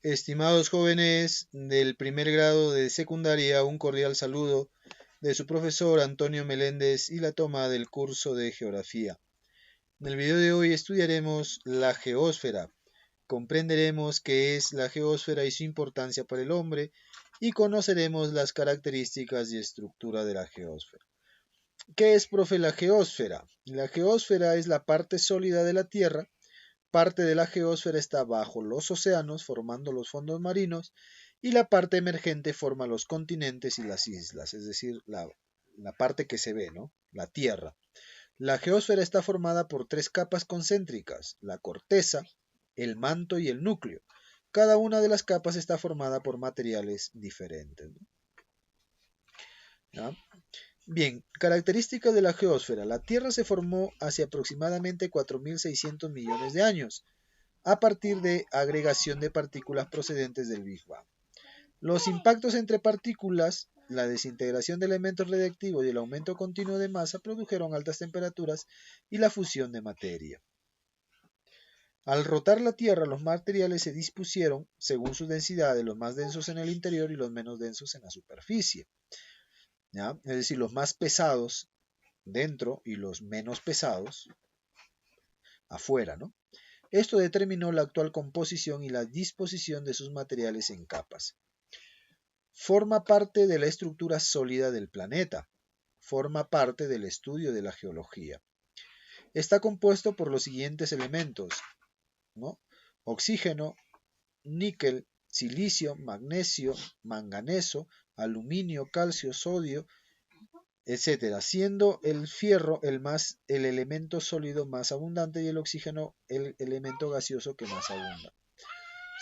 Estimados jóvenes del primer grado de secundaria, un cordial saludo de su profesor Antonio Meléndez y la toma del curso de Geografía. En el video de hoy estudiaremos la geósfera, comprenderemos qué es la geósfera y su importancia para el hombre y conoceremos las características y estructura de la geósfera. ¿Qué es, profe, la geósfera? La geósfera es la parte sólida de la Tierra. Parte de la geósfera está bajo los océanos, formando los fondos marinos, y la parte emergente forma los continentes y las islas, es decir, la parte que se ve, ¿no? La Tierra. La geósfera está formada por tres capas concéntricas, la corteza, el manto y el núcleo. Cada una de las capas está formada por materiales diferentes, ¿no? ¿Ya? Bien, características de la geósfera. La Tierra se formó hace aproximadamente 4.600 millones de años a partir de agregación de partículas procedentes del Big Bang. Los impactos entre partículas, la desintegración de elementos radiactivos y el aumento continuo de masa produjeron altas temperaturas y la fusión de materia. Al rotar la Tierra, los materiales se dispusieron según su densidad, de los más densos en el interior y los menos densos en la superficie. ¿Ya? Es decir, los más pesados dentro y los menos pesados afuera, ¿no? Esto determinó la actual composición y la disposición de sus materiales en capas. Forma parte de la estructura sólida del planeta. Forma parte del estudio de la geología. Está compuesto por los siguientes elementos, ¿no? Oxígeno, níquel, silicio, magnesio, manganeso, aluminio, calcio, sodio, etcétera, siendo el fierro el elemento sólido más abundante y el oxígeno el elemento gaseoso que más abunda.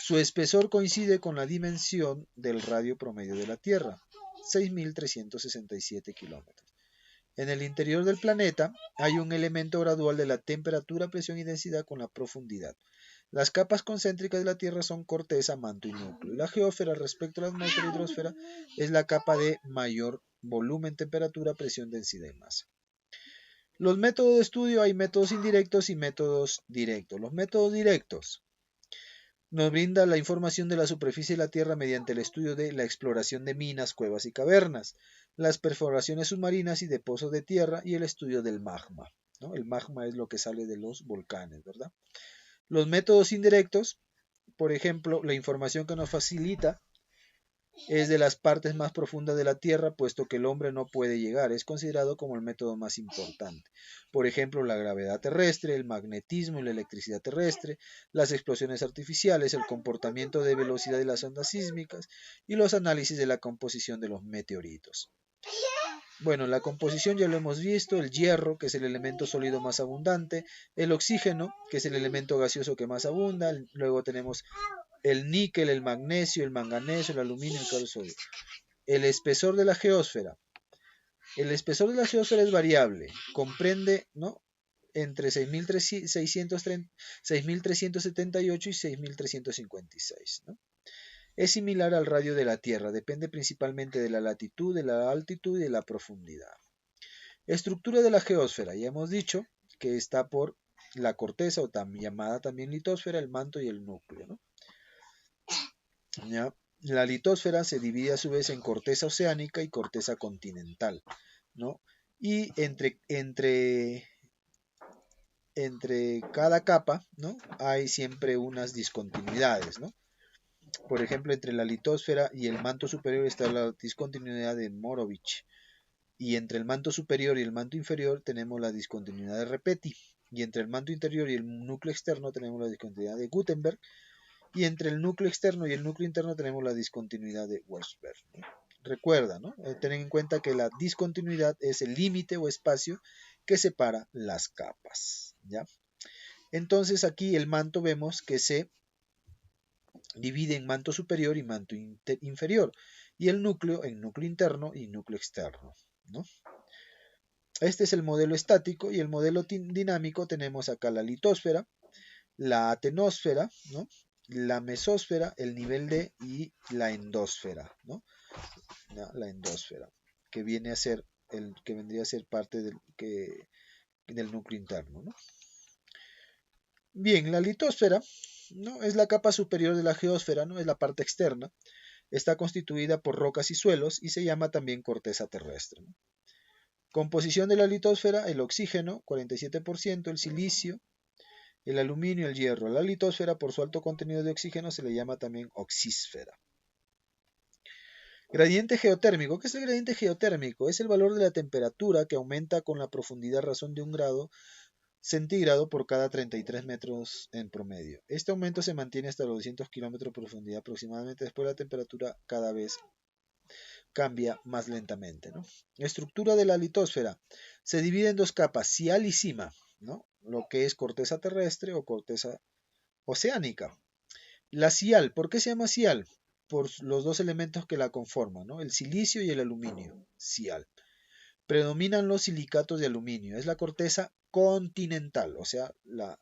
Su espesor coincide con la dimensión del radio promedio de la Tierra, 6.367 kilómetros. En el interior del planeta hay un elemento gradual de la temperatura, presión y densidad con la profundidad. Las capas concéntricas de la Tierra son corteza, manto y núcleo. La geósfera respecto a la atmósfera y hidrosfera es la capa de mayor volumen, temperatura, presión, densidad y masa. Los métodos de estudio, hay métodos indirectos y métodos directos. Los métodos directos nos brinda la información de la superficie de la Tierra mediante el estudio de la exploración de minas, cuevas y cavernas, las perforaciones submarinas y de pozos de tierra y el estudio del magma, ¿no? El magma es lo que sale de los volcanes, ¿verdad? Los métodos indirectos, por ejemplo, la información que nos facilita es de las partes más profundas de la Tierra, puesto que el hombre no puede llegar. Es considerado como el método más importante. Por ejemplo, la gravedad terrestre, el magnetismo y la electricidad terrestre, las explosiones artificiales, el comportamiento de velocidad de las ondas sísmicas y los análisis de la composición de los meteoritos. Bueno, la composición ya lo hemos visto, el hierro, que es el elemento sólido más abundante, el oxígeno, que es el elemento gaseoso que más abunda, luego tenemos el níquel, el magnesio, el manganeso, el aluminio, el calcio. El espesor de la geósfera. El espesor de la geósfera es variable, comprende, ¿no?, entre 6.378 y 6.356, ¿no? Es similar al radio de la Tierra, depende principalmente de la latitud, de la altitud y de la profundidad. Estructura de la geósfera, ya hemos dicho que está por la corteza o llamada también litosfera, el manto y el núcleo, ¿no? ¿Ya? La litosfera se divide a su vez en corteza oceánica y corteza continental, ¿no? Y entre cada capa, ¿no?, hay siempre unas discontinuidades, ¿no? Por ejemplo, entre la litosfera y el manto superior está la discontinuidad de Morovich. Y entre el manto superior y el manto inferior tenemos la discontinuidad de Repeti. Y entre el manto interior y el núcleo externo tenemos la discontinuidad de Gutenberg. Y entre el núcleo externo y el núcleo interno tenemos la discontinuidad de Welsberg, ¿no? Recuerda, ¿no? Ten en cuenta que la discontinuidad es el límite o espacio que separa las capas, ¿ya? Entonces aquí el manto vemos que se divide en manto superior y manto inferior, y el núcleo en núcleo interno y núcleo externo, ¿no? Este es el modelo estático, y el modelo dinámico tenemos acá la litosfera, la atenosfera, ¿no?, la mesósfera, el nivel D y la endosfera, ¿no? La endosfera, que viene a ser que vendría a ser parte del núcleo interno, ¿no? Bien, la litosfera, ¿no? Es la capa superior de la geósfera, ¿no? Es la parte externa. Está constituida por rocas y suelos y se llama también corteza terrestre, ¿no? Composición de la litosfera: el oxígeno, 47%, el silicio, el aluminio, el hierro. La litosfera, por su alto contenido de oxígeno, se le llama también oxísfera. Gradiente geotérmico. ¿Qué es el gradiente geotérmico? Es el valor de la temperatura que aumenta con la profundidad a razón de 1 grado centígrado por cada 33 metros en promedio. Este aumento se mantiene hasta los 200 kilómetros de profundidad aproximadamente. Después la temperatura cada vez cambia más lentamente, ¿no? La estructura de la litosfera se divide en dos capas, cial y cima, ¿no? Lo que es corteza terrestre o corteza oceánica. La cial, ¿por qué se llama cial? Por los dos elementos que la conforman, ¿no? El silicio y el aluminio, cial. Predominan los silicatos de aluminio. Es la corteza continental, o sea, la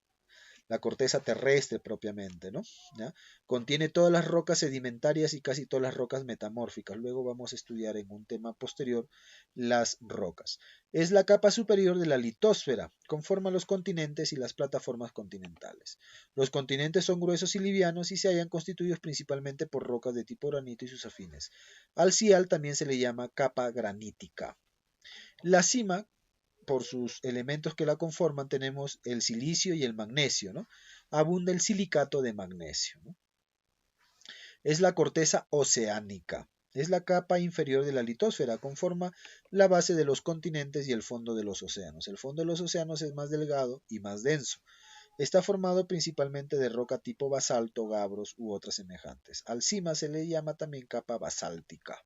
corteza terrestre propiamente, ¿no? ¿Ya? Contiene todas las rocas sedimentarias y casi todas las rocas metamórficas. Luego vamos a estudiar en un tema posterior las rocas. Es la capa superior de la litosfera, conforma los continentes y las plataformas continentales. Los continentes son gruesos y livianos y se hallan constituidos principalmente por rocas de tipo granito y sus afines. Al cial también se le llama capa granítica. La cima, por sus elementos que la conforman, tenemos el silicio y el magnesio, ¿no? Abunda el silicato de magnesio, ¿no? Es la corteza oceánica. Es la capa inferior de la litosfera, conforma la base de los continentes y el fondo de los océanos. El fondo de los océanos es más delgado y más denso. Está formado principalmente de roca tipo basalto, gabros u otras semejantes. Al cima se le llama también capa basáltica,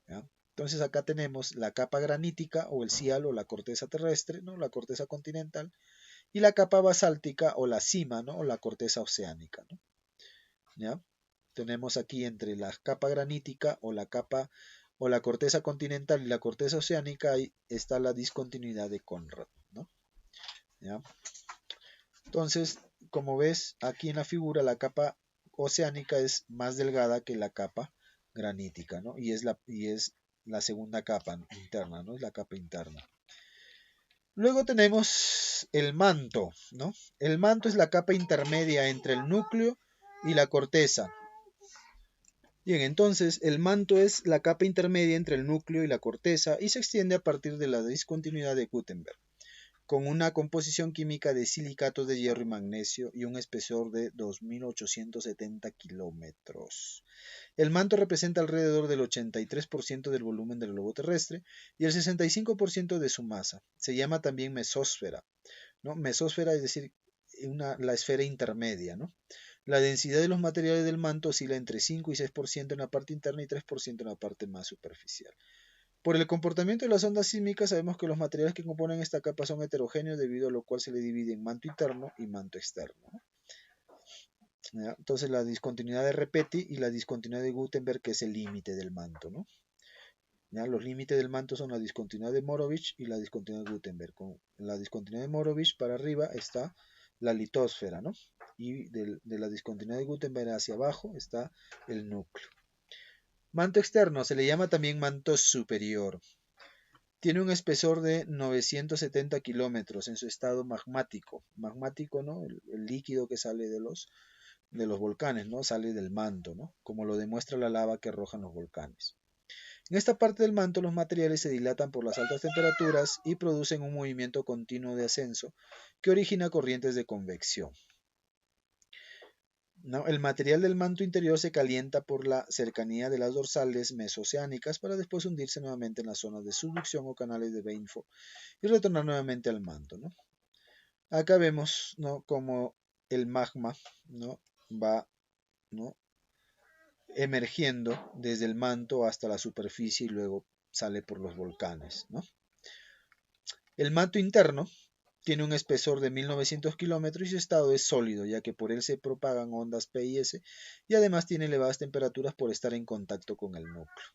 ¿ya? Entonces acá tenemos la capa granítica o el cial o la corteza terrestre, ¿no? La corteza continental, y la capa basáltica o la cima, ¿no? O la corteza oceánica, ¿no? ¿Ya? Tenemos aquí entre la capa granítica o la corteza continental y la corteza oceánica, ahí está la discontinuidad de Conrad, ¿no? ¿Ya? Entonces, como ves aquí en la figura, la capa oceánica es más delgada que la capa granítica, ¿no? Y es la segunda capa interna, ¿no? Es la capa interna. Luego tenemos el manto, ¿no? El manto es la capa intermedia entre el núcleo y la corteza. Bien, entonces el manto es la capa intermedia entre el núcleo y la corteza y se extiende a partir de la discontinuidad de Gutenberg, con una composición química de silicatos de hierro y magnesio y un espesor de 2.870 kilómetros. El manto representa alrededor del 83% del volumen del globo terrestre y el 65% de su masa. Se llama también mesósfera, ¿no? Mesósfera es decir, la esfera intermedia, ¿no? La densidad de los materiales del manto oscila entre 5 y 6% en la parte interna y 3% en la parte más superficial. Por el comportamiento de las ondas sísmicas sabemos que los materiales que componen esta capa son heterogéneos, debido a lo cual se le divide en manto interno y manto externo, ¿no? ¿Ya? Entonces la discontinuidad de Repetti y la discontinuidad de Gutenberg, que es el límite del manto, ¿no? ¿Ya? Los límites del manto son la discontinuidad de Morovich y la discontinuidad de Gutenberg. Con la discontinuidad de Morovich para arriba está la litosfera, ¿no? Y de la discontinuidad de Gutenberg hacia abajo está el núcleo. Manto externo se le llama también manto superior. Tiene un espesor de 970 kilómetros en su estado magmático. Magmático, ¿no? El líquido que sale de los volcanes, ¿no? Sale del manto, ¿no? Como lo demuestra la lava que arrojan los volcanes. En esta parte del manto los materiales se dilatan por las altas temperaturas y producen un movimiento continuo de ascenso que origina corrientes de convección, ¿no? El material del manto interior se calienta por la cercanía de las dorsales mesoceánicas para después hundirse nuevamente en las zonas de subducción o canales de Bainfo y retornar nuevamente al manto, ¿no? Acá vemos, ¿no?, cómo el magma, ¿no?, va, ¿no?, emergiendo desde el manto hasta la superficie y luego sale por los volcanes, ¿no? El manto interno tiene un espesor de 1900 kilómetros y su estado es sólido, ya que por él se propagan ondas P y S, y además tiene elevadas temperaturas por estar en contacto con el núcleo.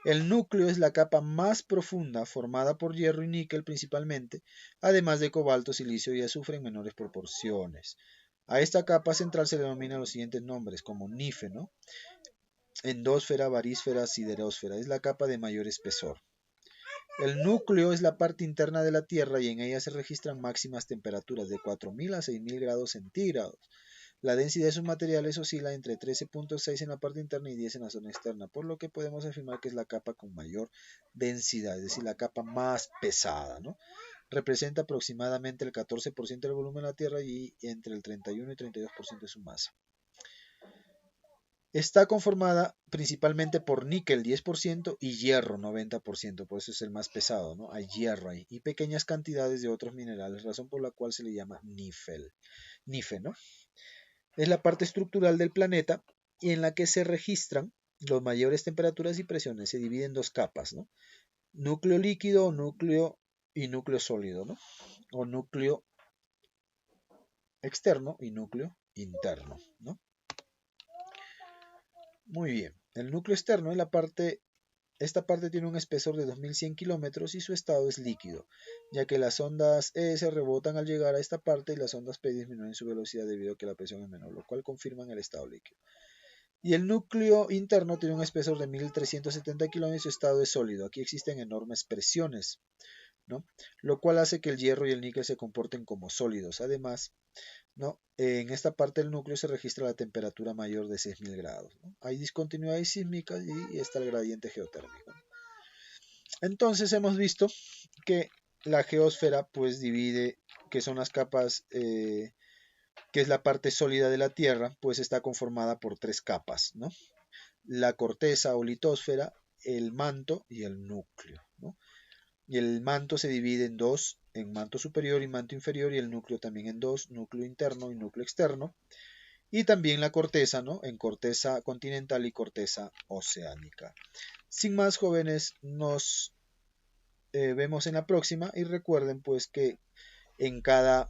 El núcleo es la capa más profunda, formada por hierro y níquel principalmente, además de cobalto, silicio y azufre en menores proporciones. A esta capa central se le denomina los siguientes nombres, como NIFE, ¿no?, endosfera, varísfera, siderósfera. Es la capa de mayor espesor. El núcleo es la parte interna de la Tierra y en ella se registran máximas temperaturas de 4000 a 6000 grados centígrados. La densidad de sus materiales oscila entre 13.6 en la parte interna y 10 en la zona externa, por lo que podemos afirmar que es la capa con mayor densidad, es decir, la capa más pesada, ¿no? Representa aproximadamente el 14% del volumen de la Tierra y entre el 31 y 32% de su masa. Está conformada principalmente por níquel 10% y hierro 90%, por eso es el más pesado, ¿no? Hay hierro ahí y pequeñas cantidades de otros minerales, razón por la cual se le llama NIFE, ¿no? Es la parte estructural del planeta y en la que se registran las mayores temperaturas y presiones. Se divide en dos capas, ¿no? Núcleo líquido y núcleo sólido, ¿no? O núcleo externo y núcleo interno, ¿no? Muy bien. El núcleo externo es esta parte tiene un espesor de 2100 kilómetros y su estado es líquido, ya que las ondas E se rebotan al llegar a esta parte y las ondas P disminuyen su velocidad debido a que la presión es menor, lo cual confirman el estado líquido. Y el núcleo interno tiene un espesor de 1370 kilómetros y su estado es sólido. Aquí existen enormes presiones, ¿no? Lo cual hace que el hierro y el níquel se comporten como sólidos. Además, ¿no? En esta parte del núcleo se registra la temperatura mayor de 6000 grados, ¿no? Hay discontinuidades sísmicas y está el gradiente geotérmico, ¿no? Entonces hemos visto que la geósfera pues divide, que son las capas, que es la parte sólida de la Tierra, pues está conformada por tres capas, ¿no? La corteza o litosfera, el manto y el núcleo, ¿no? Y el manto se divide en dos, en manto superior y manto inferior, y el núcleo también en dos, núcleo interno y núcleo externo. Y también la corteza, ¿no? En corteza continental y corteza oceánica. Sin más, jóvenes, nos vemos en la próxima y recuerden pues que en cada,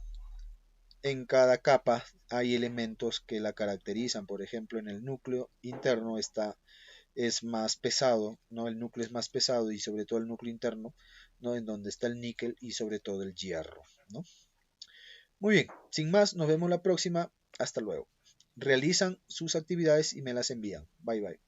en cada capa hay elementos que la caracterizan. Por ejemplo, en el núcleo interno es más pesado, ¿no? El núcleo es más pesado y sobre todo el núcleo interno, ¿no? En donde está el níquel y sobre todo el hierro, ¿no? Muy bien, sin más, nos vemos la próxima. Hasta luego. Realizan sus actividades y me las envían. Bye bye.